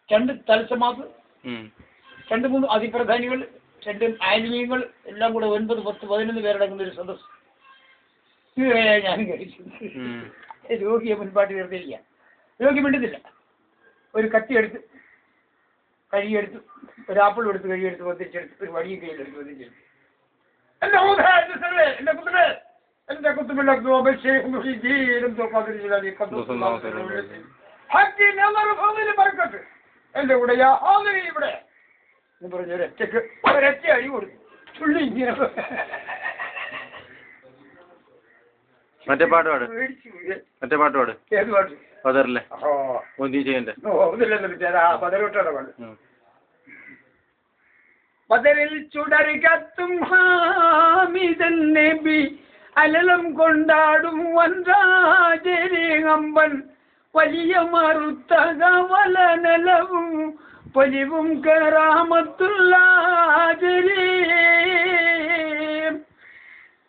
2 തലസമാപ്പ്, 2-3 അതിപ്രധാനികൾ, 2 ആലിമീങ്ങൾ എല്ലാം കൂടെ 9, 10, 11 പേരടങ്ങുന്ന ഒരു സദസ്. ഞാനും കഴിച്ചു. രോഗിയെ മുൻപാട്ട് നിർത്തിയില്ല. രോഗി മിണ്ടുന്നില്ല. ഒരു കത്തിയെടുത്ത് കഴിയെടുത്തു, ഒരു ആപ്പിൾ എടുത്ത് കഴിയെടുത്ത് വന്നിച്ചെടുത്ത്, ഒരു വടിയും കയ്യിലെടുത്ത് വന്നിച്ചെടുത്ത്, എന്റെ കുത്തുബിള്ള എന്റെ കൂടെ ഇവിടെ എന്ന് പറഞ്ഞ ഒരൊറ്റ അടി കൊടുത്തു. ചുള്ളി ഇങ്ങനെ മറ്റേ പാട്ട് പാട്. ഏത് പാട്ട്? ബദറിലെ ബദറിൽ ചുടറി കത്തും ഹാമിദൻ നബി, അലലം കൊണ്ടാടും വൻരാജരേകമ്പൻ, വലിയ മറുത്തകവല നിലവും പൊലിവും കറാമത്തുള്ളാജരേ,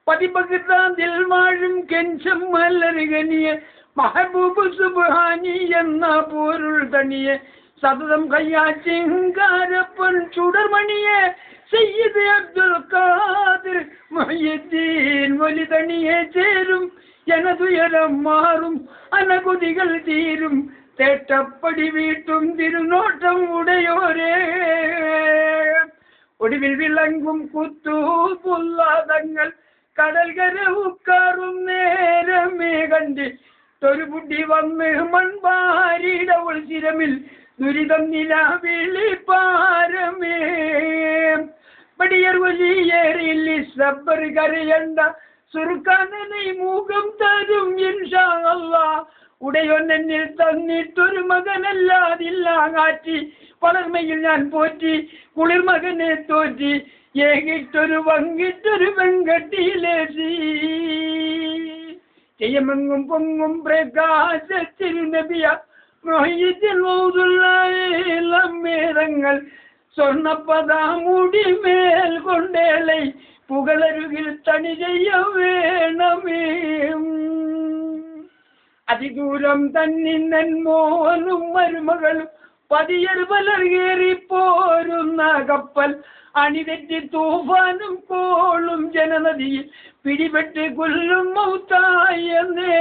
പതിപകൃതാതിൽ വാഴും കെഞ്ചം മലരുകനിയെ, മഹബൂബ് സുബ്ഹാനി എന്ന പോരുൾ തണിയെ, സതതം കയ്യാച്ചിങ്കാരപ്പൻ ചുടർമണിയെ, സയ്യിദ് അബ്ദുൽ ഖാദിർ മുഹ്യിദ്ദീൻ വലി തണിയെ ചേരും, എനതുയരം മാറും അനകുതികൾ തീരും, തേട്ടപ്പടി വീട്ടും തിരുനോട്ടം ഉടയോരേ, ഒടുവിൽ വിളങ്ങും കുത്തൂബുള്ളതങ്ങൾ കടൽകര ഉക്കാറും നേരമേ കണ്ട്, തൊരുപുട്ടി വന്ന് മൺവാരിടവൾ ചിരമിൽ ദുരിതം നിലാവിളി പാരമേ, പടിയർ വലിയേറിൽ സബ്ബർ കരയണ്ട, സുർക്കാനനെ മുഖം തരും ഇൻഷാ അല്ലാഹ്, ഉടയൊന്നെന്നിൽ തന്നിട്ടൊരു മകനല്ലാതില്ല കാറ്റി, വളർമയിൽ ഞാൻ പോറ്റി കുളിർ മകനെ തോറ്റി, ഏകിട്ടൊരു വങ്ങിട്ടൊരു വെങ്കട്ടിയിലേശി, ചെയ്യമെങ്ങും പൊങ്ങും പ്രകാശത്തിൽ നബിയ മേഘങ്ങൾ, സ്വർണ്ണപ്പതാമുടി മേൽ കൊണ്ടേളை പുകളരുകിൽ തണി ചെയ്യ വേണമേ, അതിദൂരം തന്നിന്നൻ മോനും മരുമകളും പതിയർ വലർകേറിപ്പോരുന്ന കപ്പൽ, അണിതെറ്റി തൂഫാനും കോളും ജനനദിയിൽ പിടിപെട്ട് കൊല്ലും മൗത്തായെന്നേ,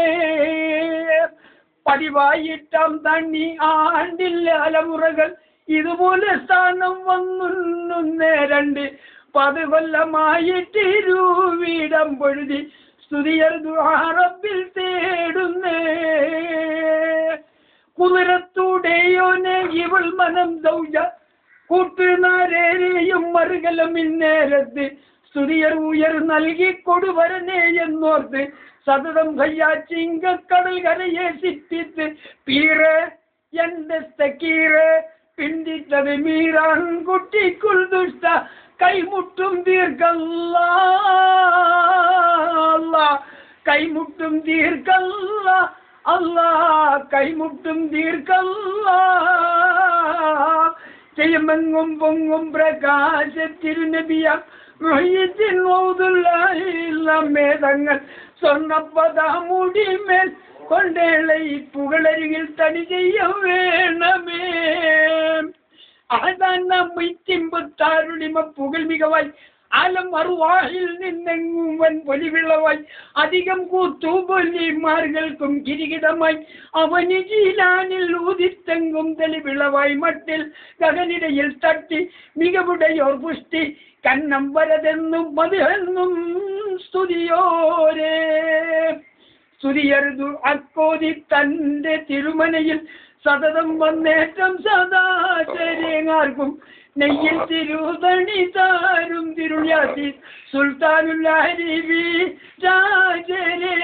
പതിവായിട്ടാം തണ്ണി ആണ്ടില്ല അലമുറകൾ ഇതുപോലെ സ്ഥാനം വന്നുന്നേ, 2 10 കൊല്ലമായിട്ടിരുവീടം പൊഴുതി സ്തുതിയർ ദുആറബ്ബിൽ തേടുന്നേ, കുതിരത്തൂടെയോനെ ഇവൾ മനം ദൗജ, കൂട്ടുനാരേരെയും മറുകലം ഇന്നേരത്ത്, സ്തുതിയർ ഉയർ നൽകി കൊടുവരനെ എന്നോർത്ത്, സതതം കയ്യാച്ചിങ്കക്കടൽ കരയെ സിറ്റിത്ത്, പീറെ എന്റെ സക്കീറെ പിണ്ടിട്ടത് മീറാൻ കുട്ടിക്കുൾ ദുഷ്ട, കൈമുട്ടും ദീർഘല്ല കൈമുട്ടും ദീർഘല്ല അല്ലാ, കൈമുട്ടും ദീർഘല്ല, ചെയ്യുമെങ്ങും പൊങ്ങും പ്രകാശത്തിരുനബിയ മുഹ്യിദ്ദീൻ മേധങ്ങൾ, സ്വർണ്ണപ്പതാമുടിമേൽ കൊണ്ടേളை പുകളരികിൽ തണി ചെയ്യ വേണമേ, അഹദാന മൈത്തിമ്പത്താരുണിമ പുകൾ മികവായി, ആലം അറുവാഹിൽ നിന്നെങ്ങും വൻ പൊലിവിളവായി, അധികം കൂത്തുപൊലിമാർകൾക്കും കിരീടമായി, അവന് ജീലാനിൽ ഊതിത്തെങ്കും തെളിവിളവായി, മട്ടിൽ ഗഗനിടയിൽ തട്ടി മികവുടയോർ പുഷ്ടി, കന്നം വരതെന്നും മതിയെന്നും സ്തുതിയോരേ, സ്തുതിയരുതു അക്കോതി തന്റെ തിരുമനയിൽ, സതതം വന്നേറ്റം സദാചര്യങ്ങാർക്കും, നെയ്യിൽ തിരുതണി താരും തിരുള്യാസി സുൽത്താനുൽ അരിബി രാജരേ.